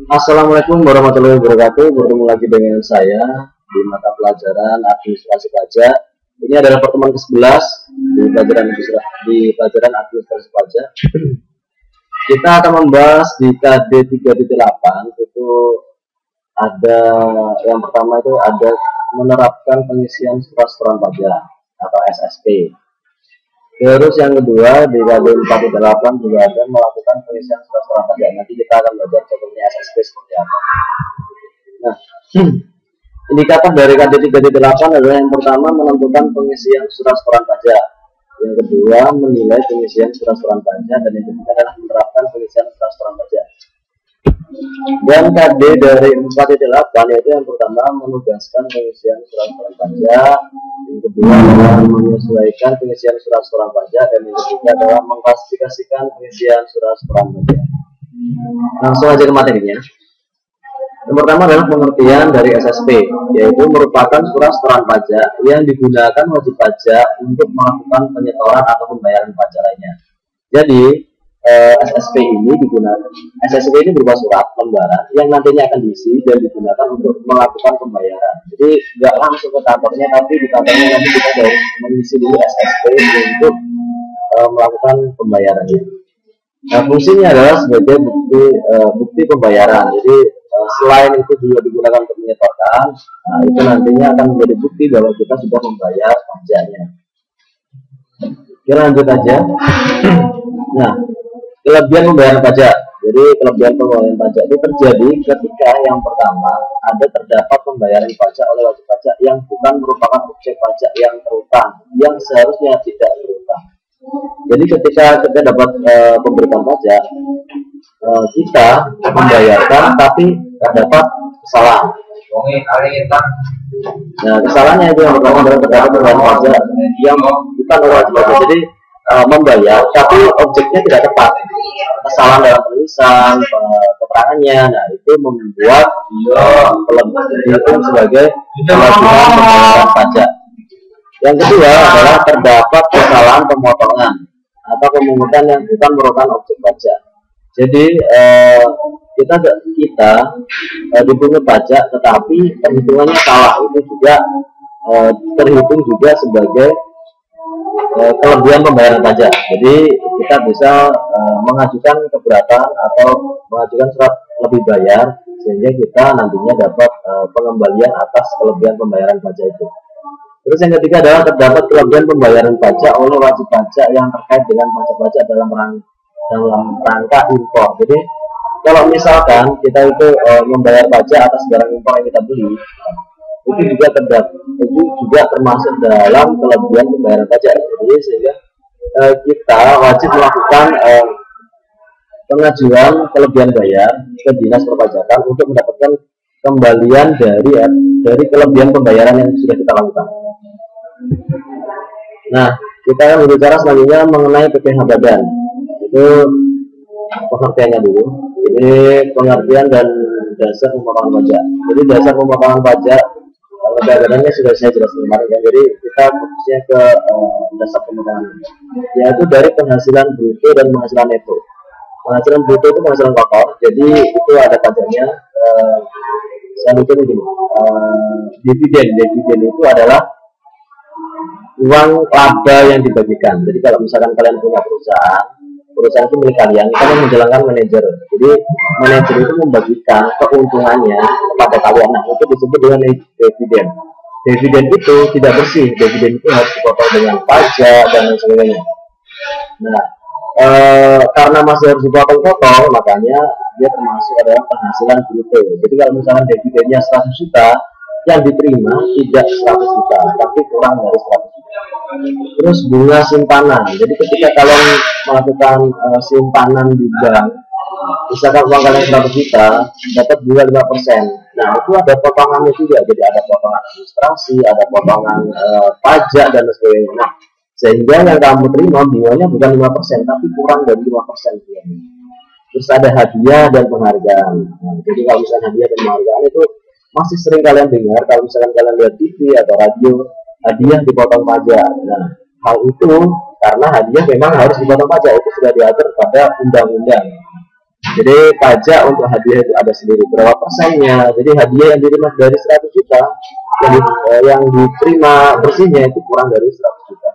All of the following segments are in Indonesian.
Assalamualaikum warahmatullahi wabarakatuh. Bertemu lagi dengan saya di mata pelajaran administrasi pajak. Ini adalah pertemuan ke-11 di pelajaran administrasi pajak. Kita akan membahas di KD 3.8 itu ada yang pertama itu ada menerapkan pengisian surat setoran pajak atau SSP. Terus yang kedua di KD 4.8 juga ada melakukan pengisian surat setoran pajak. Nanti kita akan belajar contohnya SSP seperti apa. Nah, indikator dari KD 3.8 adalah yang pertama menentukan pengisian surat setoran pajak. Yang kedua menilai pengisian surat setoran pajak, dan yang ketiga adalah menerapkan pengisian surat setoran pajak. Dan KD dari 4.8 yaitu yang pertama menugaskan pengisian surat setoran pajak, yang kedua adalah menyesuaikan pengisian surat setoran pajak, dan yang ketiga adalah mengklasifikasikan pengisian surat setoran pajak. Langsung aja ke materinya. Yang pertama adalah pengertian dari SSP, yaitu merupakan surat setoran pajak yang digunakan wajib pajak untuk melakukan penyetoran atau pembayaran pajak lainnya. Jadi SSP ini berupa surat lembaran yang nantinya akan diisi dan digunakan untuk melakukan pembayaran. Jadi nggak langsung ke kantornya, tapi di kantornya nanti kita harus mengisi dulu SSP untuk melakukan pembayarannya. Nah, fungsinya adalah sebagai bukti pembayaran. Jadi selain itu juga digunakan untuk menyetorkan, nah itu nantinya akan menjadi bukti bahwa kita sudah membayar pajaknya. Kita lanjut aja. Nah, kelebihan pembayaran pajak. Jadi kelebihan pembayaran pajak itu terjadi ketika yang pertama terdapat pembayaran pajak oleh wajib pajak yang bukan merupakan objek pajak yang terutang, yang seharusnya tidak berutang. Jadi ketika kita dapat pemberian pajak, kita membayarkan tapi terdapat kesalahan. Nah, kesalahannya itu yang pertama adalah terdapat pembayaran pajak yang bukan oleh wajib pajak. Jadi membayar tapi objeknya tidak tepat, kesalahan dalam penulisan, keterangannya. Nah, itu membuat dihitung sebagai kelebihan pembayaran pajak. Yang kedua adalah terdapat kesalahan pemotongan atau pemungutan yang bukan merupakan objek pajak. Jadi kita dipungut pajak tetapi perhitungannya salah, itu juga terhitung juga sebagai kelebihan pembayaran pajak. Jadi kita bisa mengajukan keberatan atau mengajukan surat lebih bayar sehingga kita nantinya dapat pengembalian atas kelebihan pembayaran pajak itu. Terus yang ketiga adalah terdapat kelebihan pembayaran pajak oleh wajib pajak yang terkait dengan pajak-pajak dalam rangka impor. Jadi kalau misalkan kita itu membayar pajak atas barang impor yang kita beli, itu juga termasuk dalam kelebihan pembayaran pajak. Jadi sehingga kita wajib melakukan pengajuan kelebihan bayar ke dinas perpajakan untuk mendapatkan kembalian dari kelebihan pembayaran yang sudah kita lakukan. Nah, kita akan berbicara selanjutnya mengenai PPh badan. Itu pengertiannya dulu. Ini pengertian dan dasar pemotongan pajak. Jadi dasar pemotongan pajak badannya sudah saya jelaskan kemarin ya. Jadi kita fokusnya ke dasar pemotongan, yaitu dari penghasilan bruto dan penghasilan neto. Penghasilan bruto itu penghasilan pokok, jadi itu ada pajaknya. Selanjutnya begini, dividen itu adalah uang laba yang dibagikan. Jadi kalau misalkan kalian punya perusahaan itu milik kalian menjalankan manajer. Jadi manajer itu membagikan keuntungannya kepada kalian. Nah, itu disebut dengan dividen. Dividen itu tidak bersih. Dividen itu harus dipotong dengan pajak dan lain sebagainya. Nah, karena masih harus dipotong-potong, makanya dia termasuk adalah penghasilan bruto. Jadi kalau misalkan dividennya 100 juta, yang diterima tidak 100 juta, tapi kurang dari 100 juta. Terus bunga simpanan. Jadi ketika kalian melakukan simpanan di bank, misalkan uang kalian 100 juta, dapat bunga 5%. Nah, itu ada potongannya juga. Jadi ada potongan administrasi, ada potongan pajak dan sebagainya. Nah, sehingga yang kamu terima bunganya bukan 5%, tapi kurang dari 5%. Terus ada hadiah dan penghargaan. Nah, jadi kalau misalnya hadiah dan penghargaan itu masih sering kalian dengar kalau misalkan kalian lihat TV atau radio, hadiah dipotong pajak. Nah, hal itu karena hadiah memang harus dipotong pajak, itu sudah diatur pada undang-undang. Jadi pajak untuk hadiah itu ada sendiri berapa persennya. Jadi hadiah yang diterima dari 100 juta yang diterima bersihnya itu kurang dari 100 juta.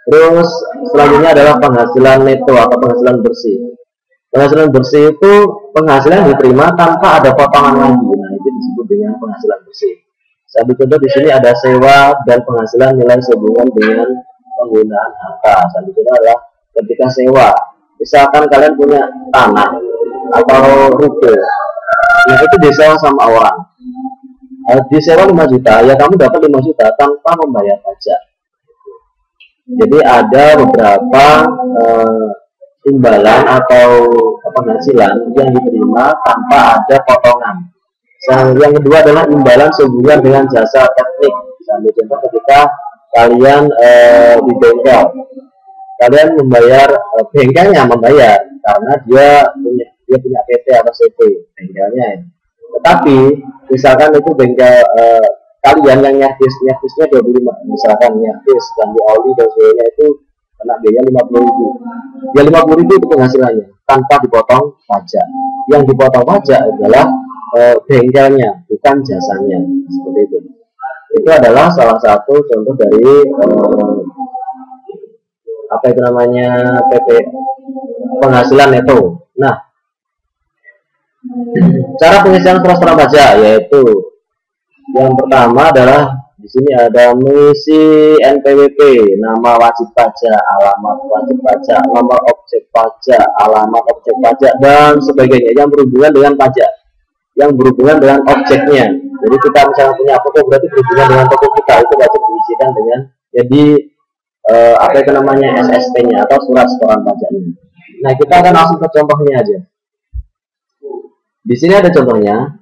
Terus selanjutnya adalah penghasilan neto atau penghasilan bersih. Penghasilan bersih itu penghasilan yang diterima tanpa ada potongan lagi. Nah, itu disebut dengan penghasilan bersih. Saya ambil contoh di sini ada sewa dan penghasilan nilai sehubungan dengan penggunaan harta. Saya ambil contoh adalah ketika sewa. Misalkan kalian punya tanah atau ruko, yang itu disewa sama orang. Disewa 5 juta, ya kamu dapat 5 juta tanpa membayar pajak. Jadi ada beberapa imbalan atau penghasilan yang diterima tanpa ada potongan. Yang kedua adalah imbalan sehubungan dengan jasa teknik. Misalnya contoh ketika kalian di bengkel, kalian membayar bengkelnya membayar karena dia punya PT atau CP bengkelnya ya. Tetapi misalkan itu bengkel kalian yang nyervisnya 25, misalkan nyervis ganti oli dan sebagainya itu kena biaya 50.000. Ya 50.000 itu penghasilannya tanpa dipotong pajak. Yang dipotong pajak adalah bengkelnya, bukan jasanya. Seperti itu. Itu adalah salah satu contoh dari apa itu namanya PP penghasilan neto. Nah, cara pengisian transparan pajak yaitu yang pertama adalah di sini ada mengisi NPWP, nama wajib pajak, alamat wajib pajak, nomor objek pajak, alamat objek pajak dan sebagainya yang berhubungan dengan pajak, yang berhubungan dengan objeknya. Jadi kita misalnya punya toko, berarti berhubungan dengan toko kita, itu wajib diisikan dengan jadi apa itu namanya SSP-nya atau surat setoran pajaknya. Nah, kita akan langsung ke contohnya aja. Di sini ada contohnya,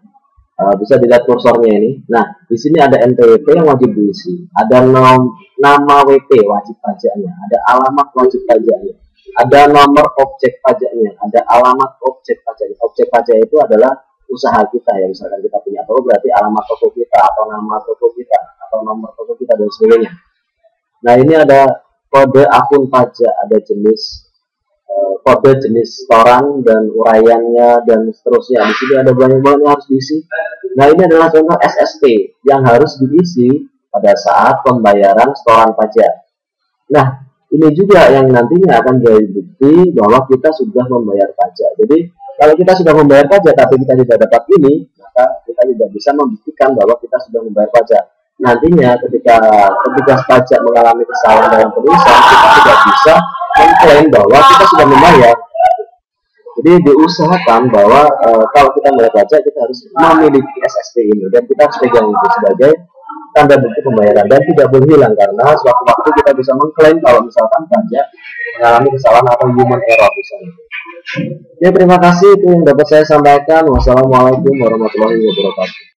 bisa dilihat kursornya ini. Nah, di sini ada NPWP yang wajib diisi, ada nama WP wajib pajaknya, ada alamat wajib pajaknya, ada nomor objek pajaknya, ada alamat objek pajaknya. Objek pajak itu adalah usaha kita ya, misalkan kita punya toko berarti alamat toko kita atau nama toko kita atau nomor toko kita dan sebagainya. Nah, ini ada kode akun pajak, ada jenis kode jenis setoran dan uraiannya dan seterusnya. Di sini ada banyak banget yang harus diisi. Nah, ini adalah contoh SSP yang harus diisi pada saat pembayaran setoran pajak. Nah, ini juga yang nantinya akan jadi bukti bahwa kita sudah membayar pajak. Jadi, kalau kita sudah membayar pajak tapi kita tidak dapat ini, maka kita tidak bisa membuktikan bahwa kita sudah membayar pajak. Nantinya ketika petugas pajak mengalami kesalahan dalam penulisan, kita tidak bisa mengklaim bahwa kita sudah membayar. Jadi diusahakan bahwa kalau kita membayar pajak, kita harus memiliki SSP ini dan kita harus pegang itu sebagai tanda bukti pembayaran dan tidak boleh hilang karena suatu waktu kita bisa mengklaim kalau misalkan pajak mengalami kesalahan atau human error misalnya. Ya, terima kasih itu yang dapat saya sampaikan. Wassalamualaikum warahmatullahi wabarakatuh.